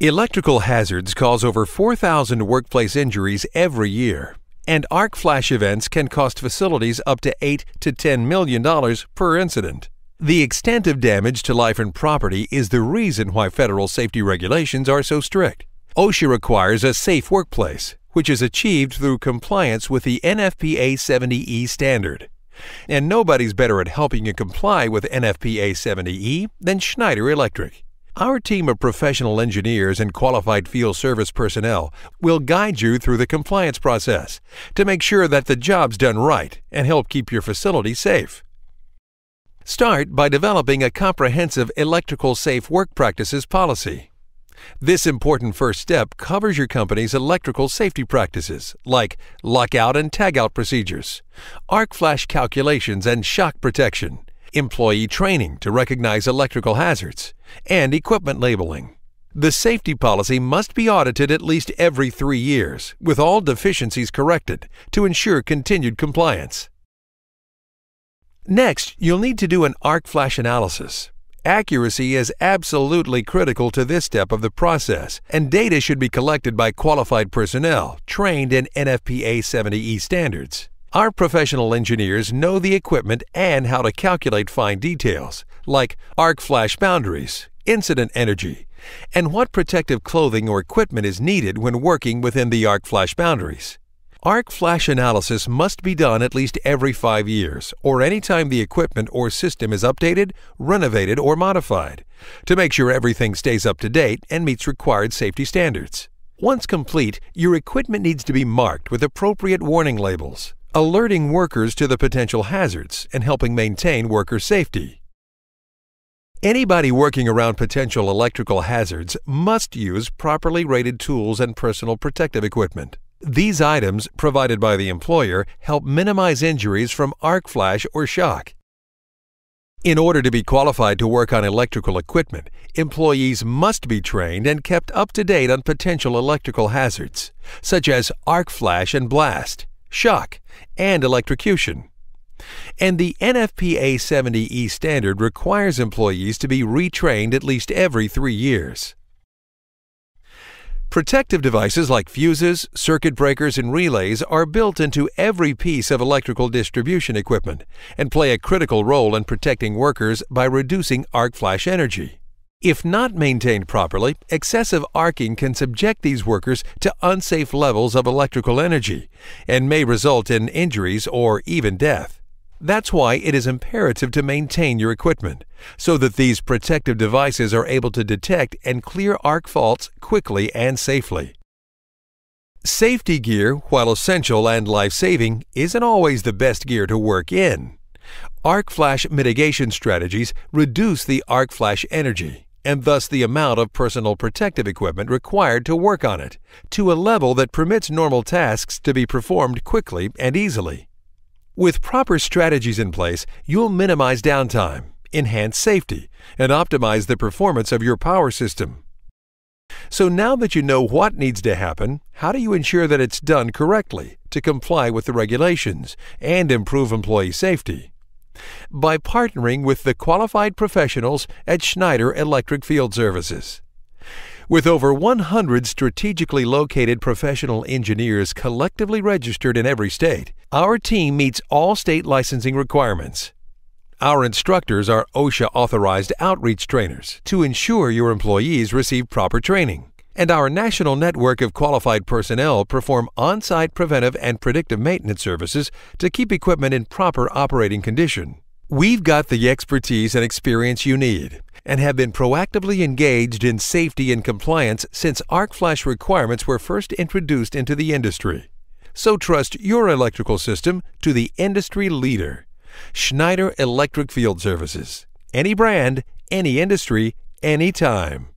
Electrical hazards cause over 4,000 workplace injuries every year, and arc flash events can cost facilities up to $8 to $10 million per incident. The extent of damage to life and property is the reason why federal safety regulations are so strict. OSHA requires a safe workplace, which is achieved through compliance with the NFPA 70E standard. And nobody's better at helping you comply with NFPA 70E than Schneider Electric. Our team of professional engineers and qualified field service personnel will guide you through the compliance process to make sure that the job's done right and help keep your facility safe. Start by developing a comprehensive electrical safe work practices policy. This important first step covers your company's electrical safety practices like lockout and tagout procedures, arc flash calculations and shock protection, employee training to recognize electrical hazards, and equipment labeling. The safety policy must be audited at least every 3 years, with all deficiencies corrected to ensure continued compliance. Next, you'll need to do an arc flash analysis. Accuracy is absolutely critical to this step of the process, and data should be collected by qualified personnel trained in NFPA 70E standards. Our professional engineers know the equipment and how to calculate fine details, like arc flash boundaries, incident energy, and what protective clothing or equipment is needed when working within the arc flash boundaries. Arc flash analysis must be done at least every 5 years, or anytime the equipment or system is updated, renovated, or modified, to make sure everything stays up to date and meets required safety standards. Once complete, your equipment needs to be marked with appropriate warning labels, alerting workers to the potential hazards and helping maintain worker safety. Anybody working around potential electrical hazards must use properly rated tools and personal protective equipment. These items, provided by the employer, help minimize injuries from arc flash or shock. In order to be qualified to work on electrical equipment, employees must be trained and kept up to date on potential electrical hazards, such as arc flash and blast, shock, and electrocution. And the NFPA 70E standard requires employees to be retrained at least every 3 years. Protective devices like fuses, circuit breakers, and relays are built into every piece of electrical distribution equipment and play a critical role in protecting workers by reducing arc flash energy. If not maintained properly, excessive arcing can subject these workers to unsafe levels of electrical energy and may result in injuries or even death. That's why it is imperative to maintain your equipment, so that these protective devices are able to detect and clear arc faults quickly and safely. Safety gear, while essential and life-saving, isn't always the best gear to work in. Arc flash mitigation strategies reduce the arc flash energy, and thus the amount of personal protective equipment required to work on it, to a level that permits normal tasks to be performed quickly and easily. With proper strategies in place, you'll minimize downtime, enhance safety, and optimize the performance of your power system. So now that you know what needs to happen, how do you ensure that it's done correctly to comply with the regulations and improve employee safety? By partnering with the qualified professionals at Schneider Electric Field Services. With over 100 strategically located professional engineers collectively registered in every state, our team meets all state licensing requirements. Our instructors are OSHA-authorized outreach trainers to ensure your employees receive proper training, and our national network of qualified personnel perform on-site preventive and predictive maintenance services to keep equipment in proper operating condition. We've got the expertise and experience you need, and have been proactively engaged in safety and compliance since arc flash requirements were first introduced into the industry. So trust your electrical system to the industry leader, Schneider Electric Field Services. Any brand, any industry, anytime.